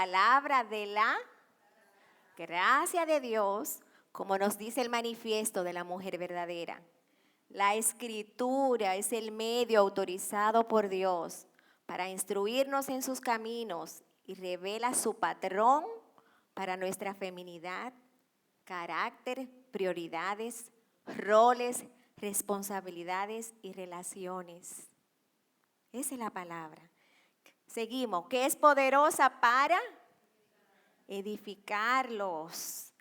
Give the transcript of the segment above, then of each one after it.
palabra de la gracia de Dios, como nos dice el manifiesto de la mujer verdadera. La Escritura es el medio autorizado por Dios para instruirnos en sus caminos y revela su patrón para nuestra feminidad, carácter, prioridades, roles, responsabilidades y relaciones. Esa es la palabra. Seguimos, que es poderosa para edificarlos,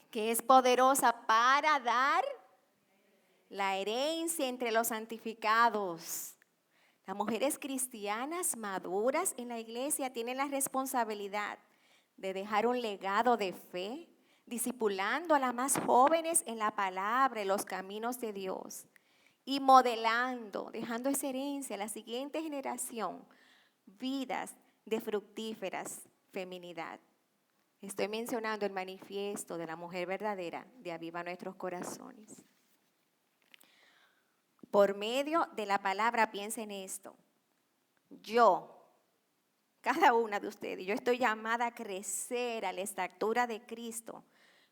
que es poderosa para dar la herencia entre los santificados. Las mujeres cristianas maduras en la iglesia tienen la responsabilidad de dejar un legado de fe, discipulando a las más jóvenes en la palabra, en los caminos de Dios, y modelando, dejando esa herencia a la siguiente generación, vidas de fructíferas feminidad. Estoy mencionando el manifiesto de la mujer verdadera de Aviva Nuestros Corazones. Por medio de la palabra, piensen esto. Cada una de ustedes, yo estoy llamada a crecer a la estatura de Cristo,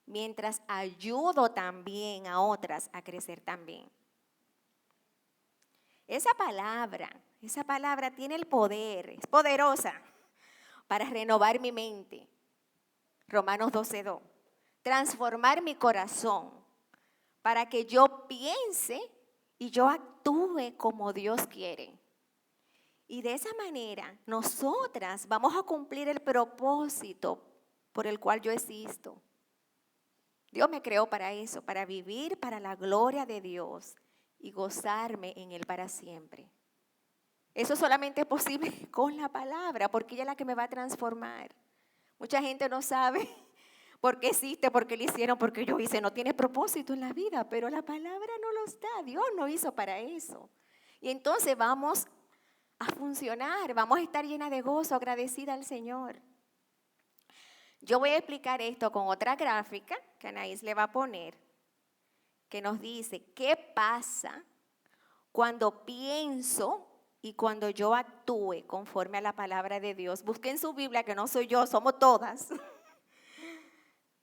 mientras ayudo también a otras a crecer también. Esa palabra tiene el poder, es poderosa para renovar mi mente. Romanos 12:2. Transformar mi corazón para que yo piense y yo actúe como Dios quiere. Y de esa manera, nosotras vamos a cumplir el propósito por el cual yo existo. Dios me creó para eso, para vivir para la gloria de Dios y gozarme en Él para siempre. Eso solamente es posible con la palabra, porque ella es la que me va a transformar. Mucha gente no sabe por qué existe, por qué lo hicieron, por qué yo hice. No tiene propósito en la vida, pero la palabra no los da. Dios no hizo para eso. Y entonces vamos a funcionar, vamos a estar llenas de gozo, agradecida al Señor. Yo voy a explicar esto con otra gráfica que Anaís le va a poner, que nos dice qué pasa cuando pienso y cuando yo actúe conforme a la palabra de Dios. Busquen su Biblia, que no soy yo, somos todas.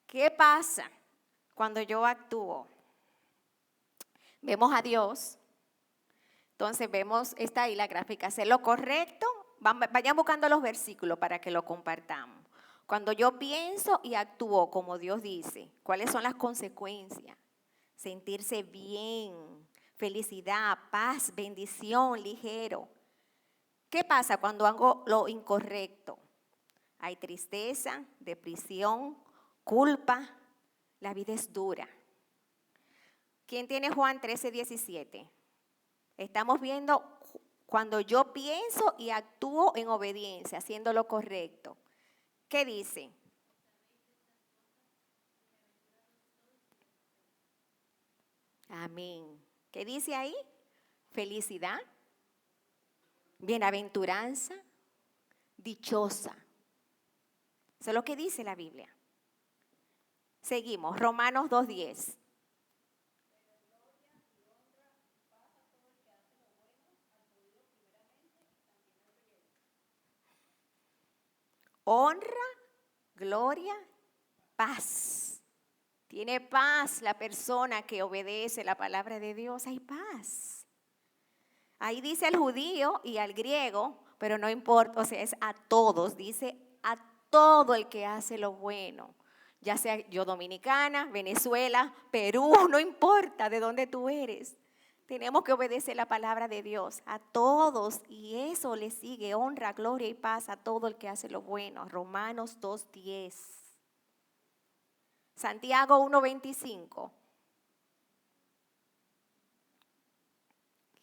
¿Qué pasa cuando yo actúo? Vemos a Dios. Entonces está ahí la gráfica, hacer lo correcto. Vayan buscando los versículos para que lo compartamos. Cuando yo pienso y actúo como Dios dice, ¿cuáles son las consecuencias? Sentirse bien, felicidad, paz, bendición, ligero. ¿Qué pasa cuando hago lo incorrecto? Hay tristeza, depresión, culpa. La vida es dura. ¿Quién tiene Juan 13:17? Estamos viendo cuando yo pienso y actúo en obediencia, haciendo lo correcto. ¿Qué dice? Amén. ¿Qué dice ahí? Felicidad, bienaventuranza, dichosa. Eso es lo que dice la Biblia. Seguimos, Romanos 2:10. Honra, gloria, paz. Tiene paz la persona que obedece la palabra de Dios. Hay paz. Ahí dice al judío y al griego, pero no importa, o sea, es a todos. Dice a todo el que hace lo bueno. Ya sea yo dominicana, Venezuela, Perú, no importa de dónde tú eres. Tenemos que obedecer la palabra de Dios a todos y eso le sigue honra, gloria y paz a todo el que hace lo bueno. Romanos 2:10. Santiago 1:25.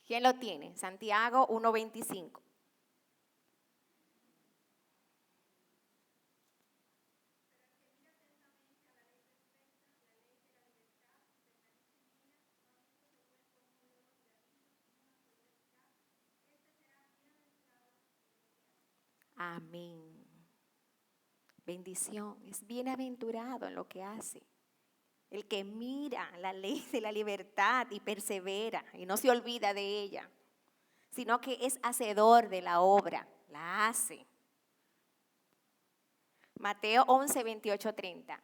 ¿Quién lo tiene? Santiago 1:25. Amén. Bendición. Es bienaventurado en lo que hace. El que mira la ley de la libertad y persevera y no se olvida de ella, sino que es hacedor de la obra, la hace. Mateo 11, 28, 30.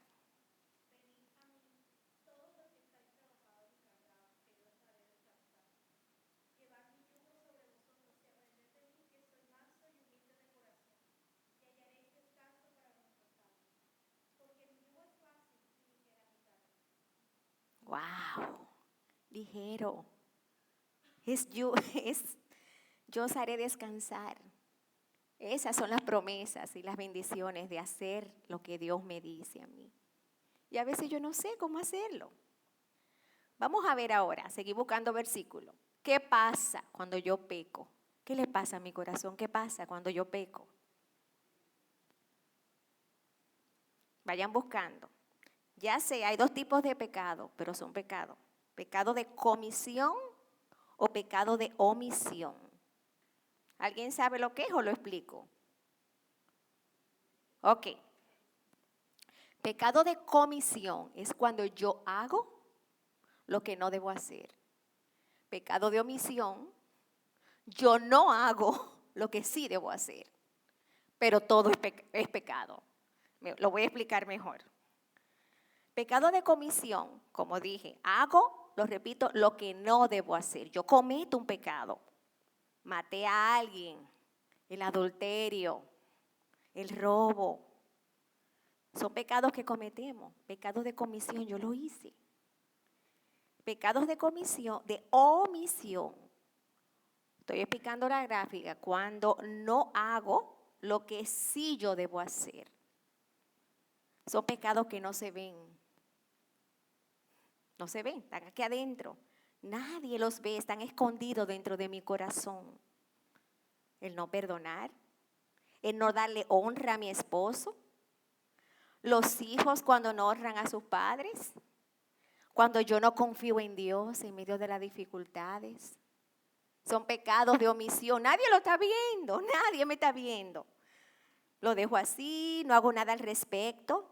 Wow, ligero. Yo os haré descansar. Esas son las promesas y las bendiciones de hacer lo que Dios me dice a mí. Y a veces yo no sé cómo hacerlo. Vamos a ver ahora, seguir buscando versículos. ¿Qué pasa cuando yo peco? ¿Qué le pasa a mi corazón? ¿Qué pasa cuando yo peco? Vayan buscando. Ya sé, hay dos tipos de pecado, pero son pecados. Pecado de comisión o pecado de omisión. ¿Alguien sabe lo que es o lo explico? Ok. Pecado de comisión es cuando yo hago lo que no debo hacer. Pecado de omisión, yo no hago lo que sí debo hacer. Pero todo es pecado. Lo voy a explicar mejor. Pecado de comisión, como dije, hago, lo repito, lo que no debo hacer. Yo cometo un pecado. Maté a alguien, el adulterio, el robo. Son pecados que cometemos. Pecados de comisión, yo lo hice. Pecados de comisión, de omisión. Estoy explicando la gráfica. Cuando no hago lo que sí yo debo hacer. Son pecados que no se ven. No se ven, están aquí adentro. Nadie los ve, están escondidos dentro de mi corazón. El no perdonar, el no darle honra a mi esposo, los hijos cuando no honran a sus padres, cuando yo no confío en Dios en medio de las dificultades. Son pecados de omisión. Nadie lo está viendo, nadie me está viendo. Lo dejo así, no hago nada al respecto,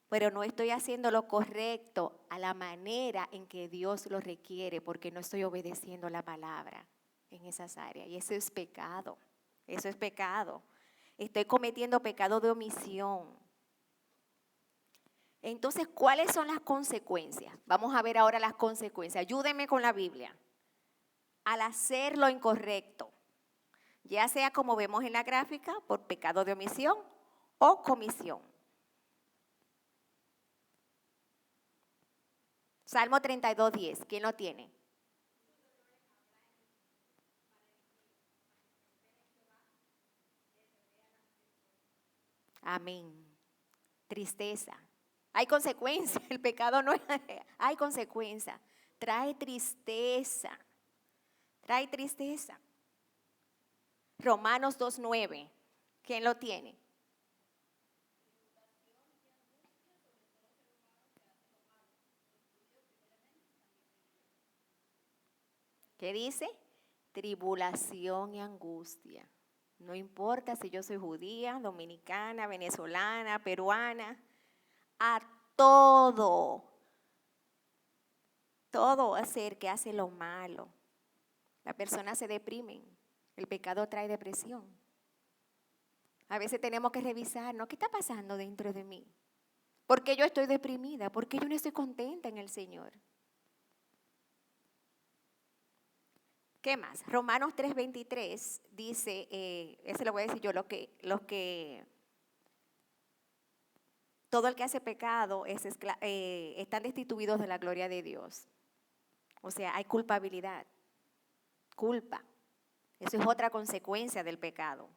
pero no estoy haciendo lo correcto a la manera en que Dios lo requiere, porque no estoy obedeciendo la palabra en esas áreas. Y eso es pecado, eso es pecado. Estoy cometiendo pecado de omisión. Entonces, ¿cuáles son las consecuencias? Vamos a ver ahora las consecuencias. Ayúdenme con la Biblia. Al hacer lo incorrecto, ya sea como vemos en la gráfica, por pecado de omisión o comisión. Salmo 32:10, ¿quién lo tiene? Amén. Tristeza. Hay consecuencia, el pecado no es, hay consecuencia. Trae tristeza, trae tristeza. Romanos 2:9, ¿quién lo tiene? ¿Qué dice? Tribulación y angustia. No importa si yo soy judía, dominicana, venezolana, peruana, a todo hacer que hace lo malo. Las personas se deprimen, el pecado trae depresión. A veces tenemos que revisar, ¿no? ¿Qué está pasando dentro de mí? ¿Por qué yo estoy deprimida? ¿Por qué yo no estoy contenta en el Señor? ¿Qué más? Romanos 3:23 dice, ese lo voy a decir yo, todo el que hace pecado están destituidos de la gloria de Dios. O sea, hay culpabilidad, culpa. Eso es otra consecuencia del pecado.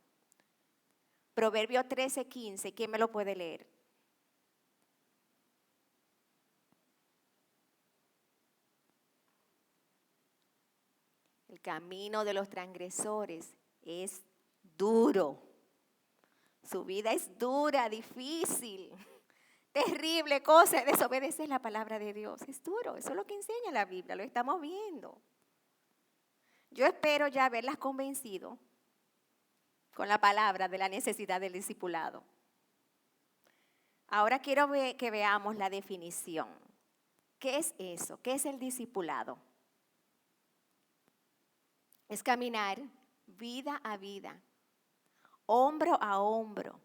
Proverbio 13:15, ¿quién me lo puede leer? El camino de los transgresores es duro. Su vida es dura, difícil, terrible cosa. Desobedecer la palabra de Dios es duro. Eso es lo que enseña la Biblia, lo estamos viendo. Yo espero ya haberlas convencido con la palabra de la necesidad del discipulado. Ahora quiero que veamos la definición. ¿Qué es eso? ¿Qué es el discipulado? Es caminar vida a vida, hombro a hombro,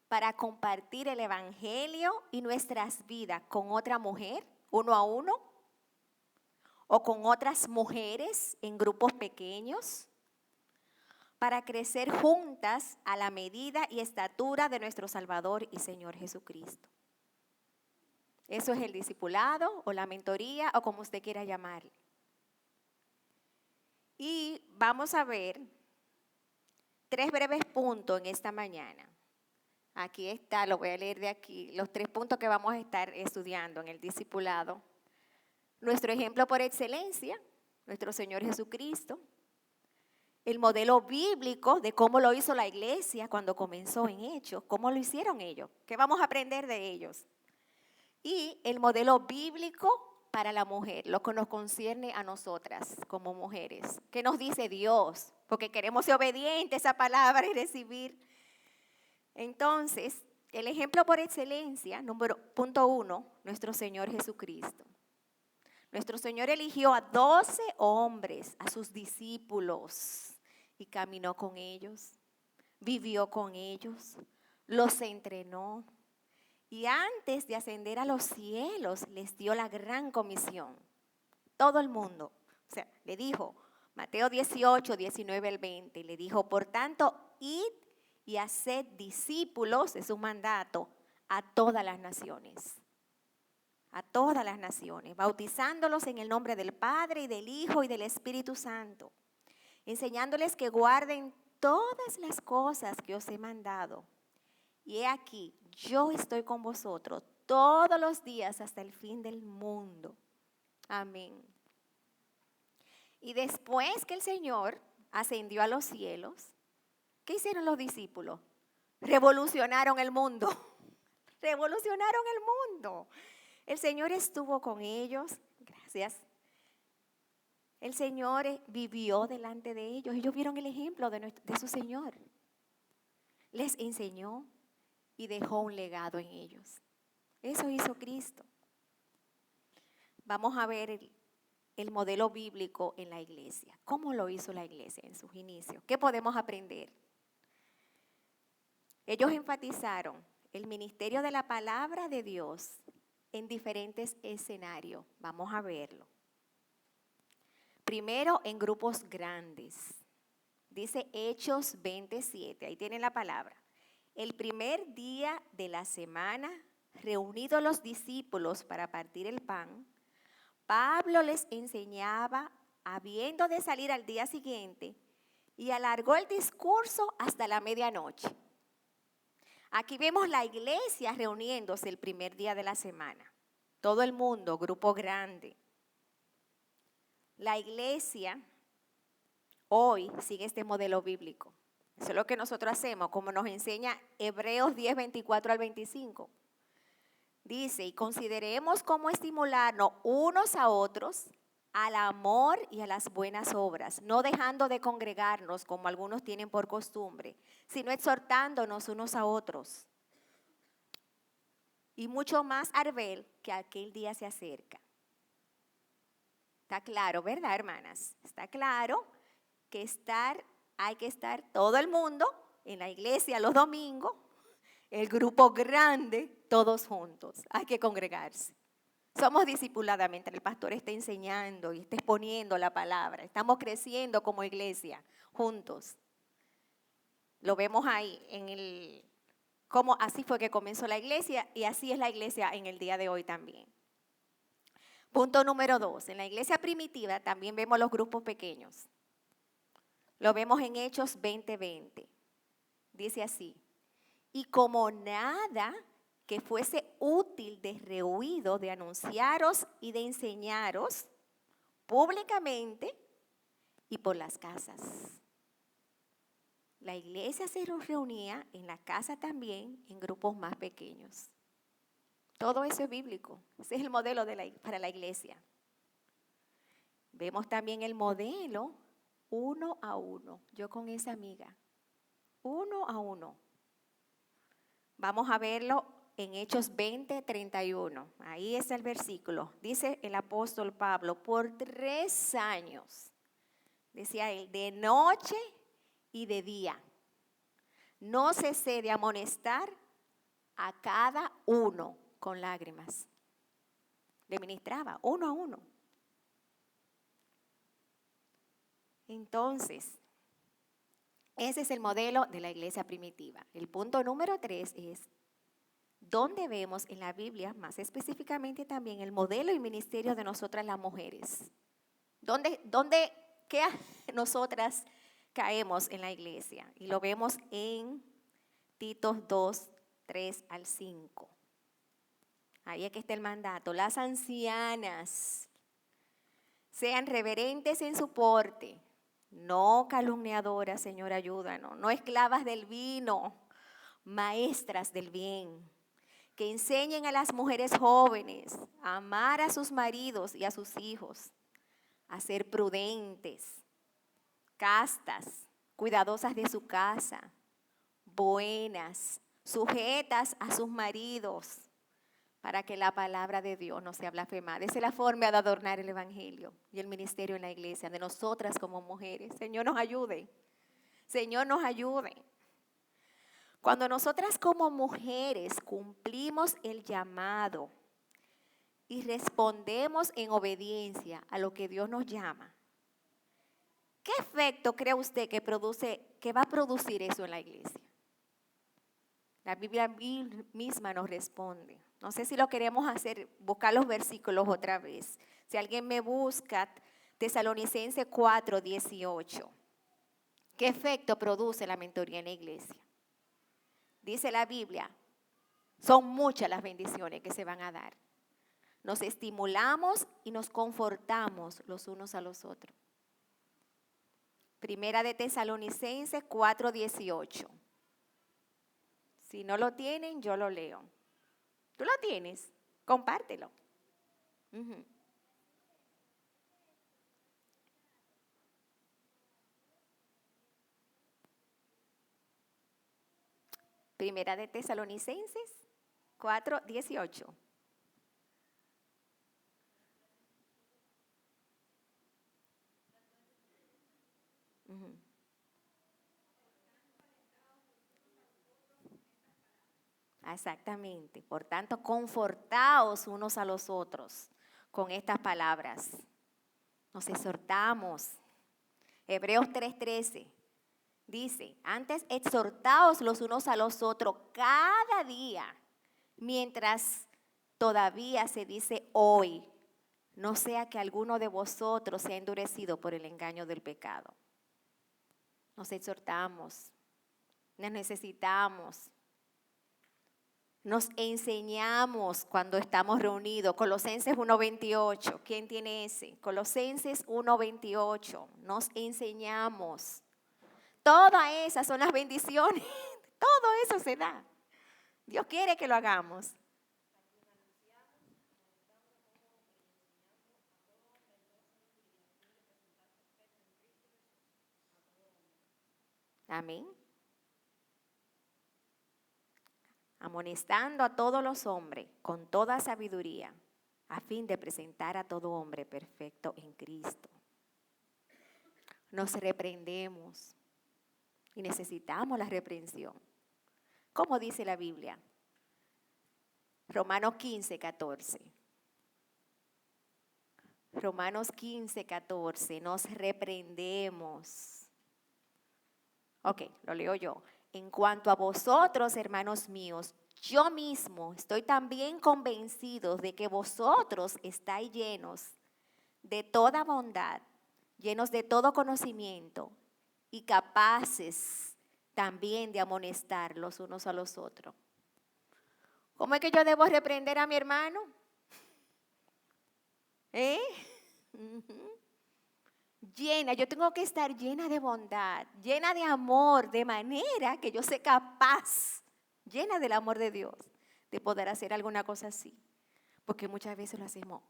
para compartir el evangelio y nuestras vidas con otra mujer, uno a uno, o con otras mujeres en grupos pequeños, para crecer juntas a la medida y estatura de nuestro Salvador y Señor Jesucristo. Eso es el discipulado o la mentoría o como usted quiera llamarle. Y vamos a ver 3 breves puntos en esta mañana. Aquí está, lo voy a leer de aquí, los 3 puntos que vamos a estar estudiando en el discipulado. Nuestro ejemplo por excelencia, nuestro Señor Jesucristo. El modelo bíblico de cómo lo hizo la iglesia cuando comenzó en Hechos, cómo lo hicieron ellos, qué vamos a aprender de ellos. Y el modelo bíblico para la mujer, lo que nos concierne a nosotras como mujeres. ¿Qué nos dice Dios? Porque queremos ser obedientes a esa palabra y recibir. Entonces, el ejemplo por excelencia, punto 1, nuestro Señor Jesucristo. Nuestro Señor eligió a 12 hombres, a sus discípulos, y caminó con ellos, vivió con ellos, los entrenó. Y antes de ascender a los cielos, les dio la gran comisión. Todo el mundo. O sea, le dijo, Mateo 18, 19 al 20, le dijo, por tanto, id y haced discípulos, es un mandato, a todas las naciones. A todas las naciones, bautizándolos en el nombre del Padre y del Hijo y del Espíritu Santo, enseñándoles que guarden todas las cosas que os he mandado. Y he aquí, yo estoy con vosotros todos los días hasta el fin del mundo. Amén. Y después que el Señor ascendió a los cielos, ¿qué hicieron los discípulos? Revolucionaron el mundo. Revolucionaron el mundo. El Señor estuvo con ellos, gracias. El Señor vivió delante de ellos. Ellos vieron el ejemplo de su Señor. Les enseñó y dejó un legado en ellos. Eso hizo Cristo. Vamos a ver el modelo bíblico en la iglesia. ¿Cómo lo hizo la iglesia en sus inicios? ¿Qué podemos aprender? Ellos enfatizaron el ministerio de la palabra de Dios en diferentes escenarios. Vamos a verlo. Primero, en grupos grandes. Dice Hechos 27, ahí tienen la palabra. El primer día de la semana, reunidos los discípulos para partir el pan, Pablo les enseñaba, habiendo de salir al día siguiente, y alargó el discurso hasta la medianoche. Aquí vemos la iglesia reuniéndose el primer día de la semana. Todo el mundo, grupo grande. La iglesia hoy sigue este modelo bíblico. Eso es lo que nosotros hacemos, como nos enseña Hebreos 10, 24 al 25. Dice, y consideremos cómo estimularnos unos a otros al amor y a las buenas obras, no dejando de congregarnos como algunos tienen por costumbre, sino exhortándonos unos a otros. Y mucho más al ver que aquel día se acerca. Está claro, ¿verdad, hermanas? Está claro que hay que estar todo el mundo en la iglesia los domingos, el grupo grande, todos juntos. Hay que congregarse. Somos discipuladamente, el pastor está enseñando y está exponiendo la palabra. Estamos creciendo como iglesia, juntos. Lo vemos ahí, cómo así fue que comenzó la iglesia y así es la iglesia en el día de hoy también. Punto número 2, en la iglesia primitiva también vemos los grupos pequeños. Lo vemos en Hechos 20:20. Dice así, y como nada que fuese útil de rehuido de anunciaros y de enseñaros públicamente y por las casas. La iglesia se reunía en la casa también en grupos más pequeños. Todo eso es bíblico. Ese es el modelo para la iglesia. Vemos también el modelo uno a uno. Yo con esa amiga. Uno a uno. Vamos a verlo en Hechos 20:31. Ahí es el versículo. Dice el apóstol Pablo, por 3 años, decía él, de noche y de día, no cesé de amonestar a cada uno con lágrimas. Le ministraba uno a uno. Entonces, ese es el modelo de la iglesia primitiva. El punto número 3 es ¿dónde vemos en la Biblia, más específicamente también, el modelo y ministerio de nosotras las mujeres? ¿Qué nosotras caemos en la iglesia? Y lo vemos en Tito 2, 3 al 5. Ahí es que está el mandato. Las ancianas sean reverentes en su porte, no calumniadoras, Señor, ayúdanos, no esclavas del vino, maestras del bien, que enseñen a las mujeres jóvenes a amar a sus maridos y a sus hijos, a ser prudentes, castas, cuidadosas de su casa, buenas, sujetas a sus maridos, para que la palabra de Dios no sea blasfemada. Esa es la forma de adornar el evangelio y el ministerio en la iglesia, de nosotras como mujeres. Señor, nos ayude. Señor, nos ayude. Cuando nosotras como mujeres cumplimos el llamado y respondemos en obediencia a lo que Dios nos llama, ¿qué efecto cree usted que va a producir eso en la iglesia? La Biblia misma nos responde. No sé si lo queremos hacer, buscar los versículos otra vez. Si alguien me busca, Tesalonicenses 4, 18. ¿Qué efecto produce la mentoría en la iglesia? Dice la Biblia, son muchas las bendiciones que se van a dar. Nos estimulamos y nos confortamos los unos a los otros. Primera de Tesalonicenses 4, 18. Si no lo tienen, yo lo leo. ¿Tú lo tienes? Compártelo. Primera de Tesalonicenses 4, 18. Exactamente. Por tanto, confortaos unos a los otros con estas palabras. Nos exhortamos. Hebreos 3:13 dice, antes exhortaos los unos a los otros cada día, mientras todavía se dice hoy, no sea que alguno de vosotros sea endurecido por el engaño del pecado. Nos exhortamos, nos necesitamos. Nos enseñamos cuando estamos reunidos. Colosenses 1:28. ¿Quién tiene ese? Colosenses 1:28. Nos enseñamos. Todas esas son las bendiciones. Todo eso se da. Dios quiere que lo hagamos. Amén. Amonestando a todos los hombres con toda sabiduría, a fin de presentar a todo hombre perfecto en Cristo. Nos reprendemos y necesitamos la reprensión. ¿Cómo dice la Biblia? Romanos 15:14. Romanos 15:14. Nos reprendemos. Ok, lo leo yo. En cuanto a vosotros, hermanos míos, yo mismo estoy también convencido de que vosotros estáis llenos de toda bondad, llenos de todo conocimiento y capaces también de amonestar los unos a los otros. ¿Cómo es que yo debo reprender a mi hermano? Llena, yo tengo que estar llena de bondad, llena de amor, de manera que yo sea capaz, llena del amor de Dios, de poder hacer alguna cosa así. Porque muchas veces lo hacemos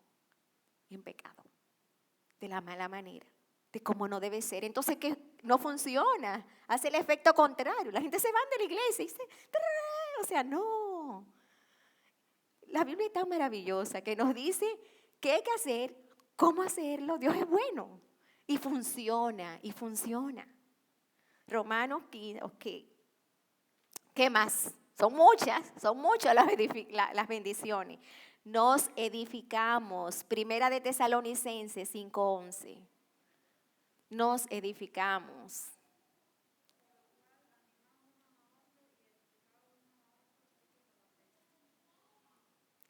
en pecado, de la mala manera, de cómo no debe ser. Entonces, ¿qué? No funciona, hace el efecto contrario. La gente se va de la iglesia y dice, o sea, no. La Biblia es tan maravillosa que nos dice qué hay que hacer, cómo hacerlo. Dios es bueno. Y funciona, y funciona. Romanos 15, ok. ¿Qué más? Son muchas las bendiciones. Nos edificamos. Primera de Tesalonicenses 5:11. Nos edificamos.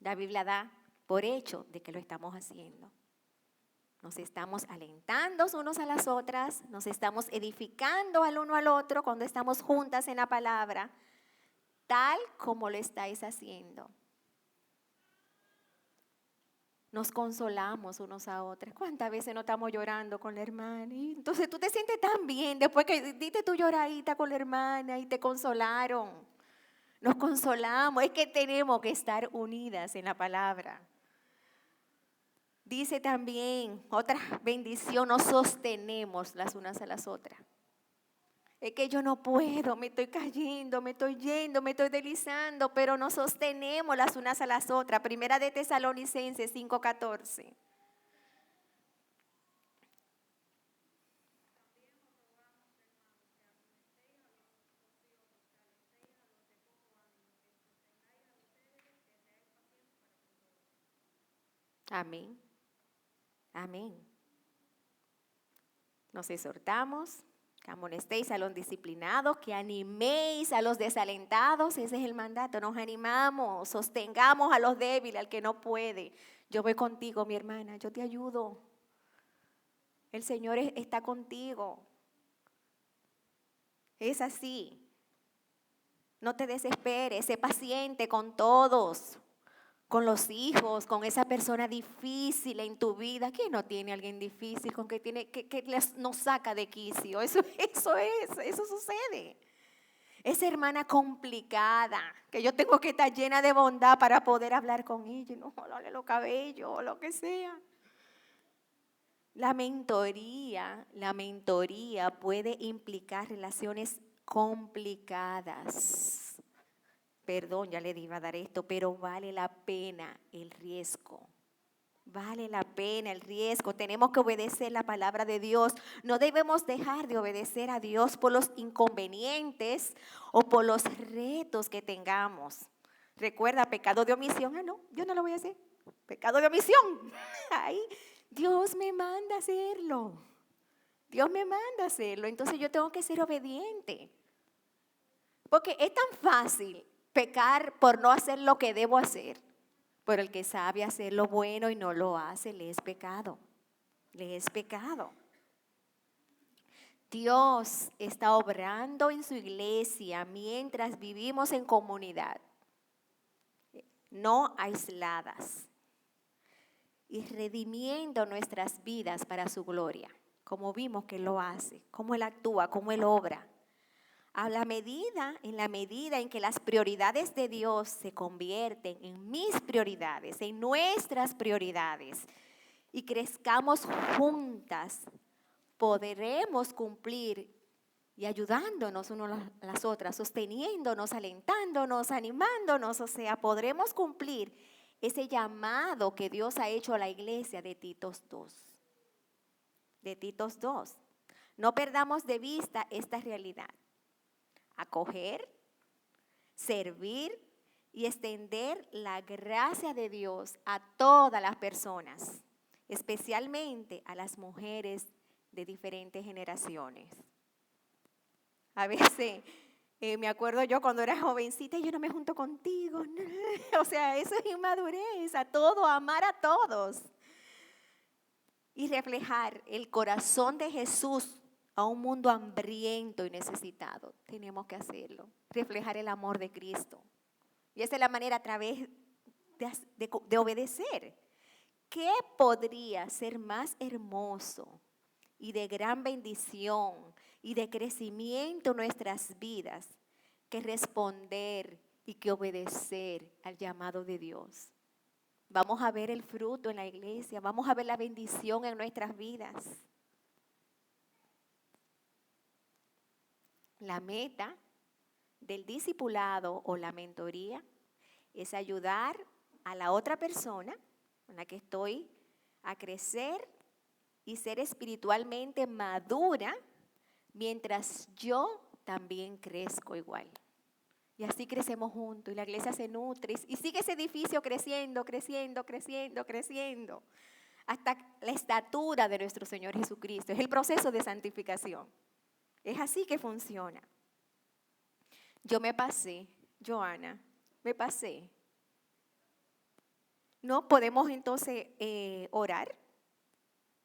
La Biblia da por hecho de que lo estamos haciendo. Nos estamos alentando unos a las otras, nos estamos edificando al uno al otro cuando estamos juntas en la palabra, tal como lo estáis haciendo. Nos consolamos unos a otros. ¿Cuántas veces no estamos llorando con la hermana? Y entonces tú te sientes tan bien después que diste tu lloradita con la hermana y te consolaron. Nos consolamos. Es que tenemos que estar unidas en la palabra. Dice también, otra bendición, nos sostenemos las unas a las otras. Es que yo no puedo, me estoy cayendo, me estoy yendo, me estoy deslizando, pero nos sostenemos las unas a las otras. Primera de Tesalonicenses 5:14. Amén. Amén. Nos exhortamos, que amonestéis a los disciplinados, que animéis a los desalentados. Ese es el mandato. Nos animamos, sostengamos a los débiles, al que no puede. Yo voy contigo, mi hermana, yo te ayudo. El Señor está contigo. Es así. No te desesperes, sé paciente con todos. Con los hijos, con esa persona difícil en tu vida. ¿Quién no tiene a alguien difícil con que nos saca de quicio? Eso sucede. Esa hermana complicada, que yo tengo que estar llena de bondad para poder hablar con ella, y no jalarle los cabellos o lo que sea. La mentoría puede implicar relaciones complicadas. Perdón, ya le iba a dar esto, pero vale la pena el riesgo. Vale la pena el riesgo. Tenemos que obedecer la palabra de Dios. No debemos dejar de obedecer a Dios por los inconvenientes o por los retos que tengamos. Recuerda, pecado de omisión. No, yo no lo voy a hacer. Pecado de omisión. Ay, Dios me manda a hacerlo. Dios me manda a hacerlo. Entonces yo tengo que ser obediente. Porque es tan fácil pecar por no hacer lo que debo hacer. Pero el que sabe hacer lo bueno y no lo hace, le es pecado. Le es pecado. Dios está obrando en su iglesia mientras vivimos en comunidad, no aisladas, y redimiendo nuestras vidas para su gloria, como vimos que lo hace, cómo Él actúa, cómo Él obra. En la medida en que las prioridades de Dios se convierten en mis prioridades, en nuestras prioridades, y crezcamos juntas, podremos cumplir y ayudándonos unas a las otras, sosteniéndonos, alentándonos, animándonos, o sea, podremos cumplir ese llamado que Dios ha hecho a la iglesia de Titos 2. De Titos 2. No perdamos de vista esta realidad. Acoger, servir y extender la gracia de Dios a todas las personas, especialmente a las mujeres de diferentes generaciones. A veces me acuerdo yo cuando era jovencita, yo no me junto contigo. O sea, eso es inmadurez, amar a todos. Y reflejar el corazón de Jesús a un mundo hambriento y necesitado. Tenemos que hacerlo. Reflejar el amor de Cristo. Y esa es la manera a través de obedecer. ¿Qué podría ser más hermoso y de gran bendición y de crecimiento en nuestras vidas que responder y que obedecer al llamado de Dios? Vamos a ver el fruto en la iglesia, vamos a ver la bendición en nuestras vidas. La meta del discipulado o la mentoría es ayudar a la otra persona con la que estoy a crecer y ser espiritualmente madura mientras yo también crezco igual. Y así crecemos juntos y la iglesia se nutre y sigue ese edificio creciendo, creciendo, creciendo, creciendo, hasta la estatura de nuestro Señor Jesucristo. Es el proceso de santificación. Es así que funciona. Yo me pasé, Joana, me pasé. ¿No podemos entonces orar?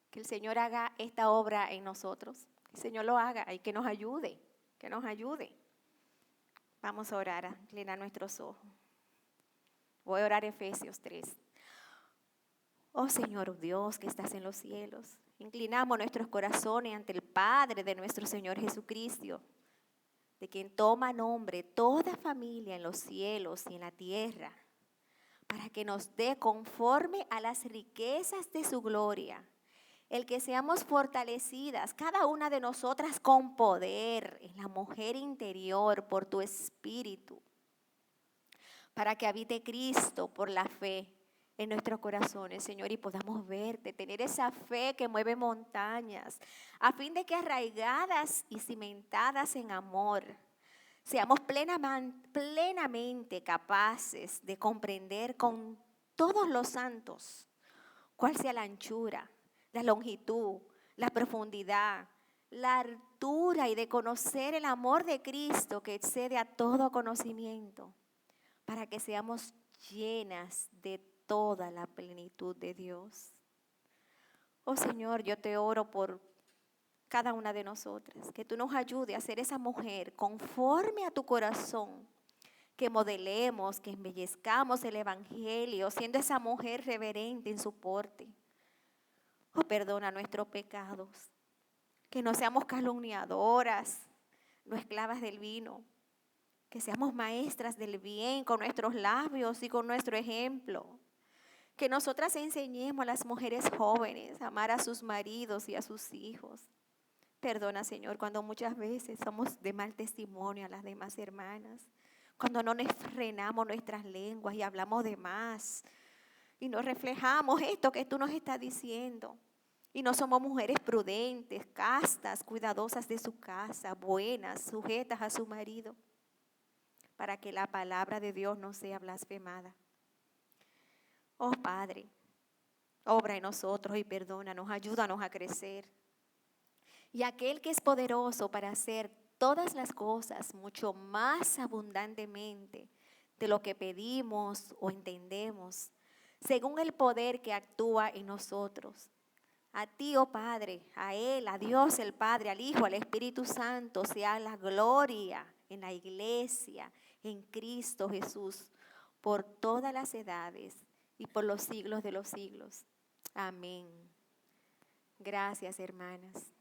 Que el Señor haga esta obra en nosotros. Que el Señor lo haga y que nos ayude, que nos ayude. Vamos a orar, a inclinar nuestros ojos. Voy a orar Efesios 3. Oh Señor Dios que estás en los cielos, inclinamos nuestros corazones ante el Padre de nuestro Señor Jesucristo, de quien toma nombre toda familia en los cielos y en la tierra, para que nos dé conforme a las riquezas de su gloria, el que seamos fortalecidas, cada una de nosotras con poder en la mujer interior por tu Espíritu, para que habite Cristo por la fe en nuestros corazones, Señor, y podamos verte, tener esa fe que mueve montañas, a fin de que arraigadas y cimentadas en amor, seamos plenamente capaces de comprender con todos los santos cuál sea la anchura, la longitud, la profundidad, la altura y de conocer el amor de Cristo que excede a todo conocimiento, para que seamos llenas de toda la plenitud de Dios. Oh Señor, yo te oro por cada una de nosotras, que tú nos ayudes a ser esa mujer conforme a tu corazón, que modelemos, que embellezcamos el Evangelio, siendo esa mujer reverente en su porte. Oh, perdona nuestros pecados, que no seamos calumniadoras, no esclavas del vino, que seamos maestras del bien con nuestros labios y con nuestro ejemplo. Que nosotras enseñemos a las mujeres jóvenes a amar a sus maridos y a sus hijos. Perdona, Señor, cuando muchas veces somos de mal testimonio a las demás hermanas, cuando no nos frenamos nuestras lenguas y hablamos de más y no reflejamos esto que tú nos estás diciendo. Y no somos mujeres prudentes, castas, cuidadosas de su casa, buenas, sujetas a su marido, para que la palabra de Dios no sea blasfemada. Oh Padre, obra en nosotros y perdónanos, ayúdanos a crecer. Y aquel que es poderoso para hacer todas las cosas mucho más abundantemente de lo que pedimos o entendemos, según el poder que actúa en nosotros. A ti, oh Padre, a Él, a Dios el Padre, al Hijo, al Espíritu Santo, sea la gloria en la iglesia, en Cristo Jesús, por todas las edades y por los siglos de los siglos. Amén. Gracias, hermanas.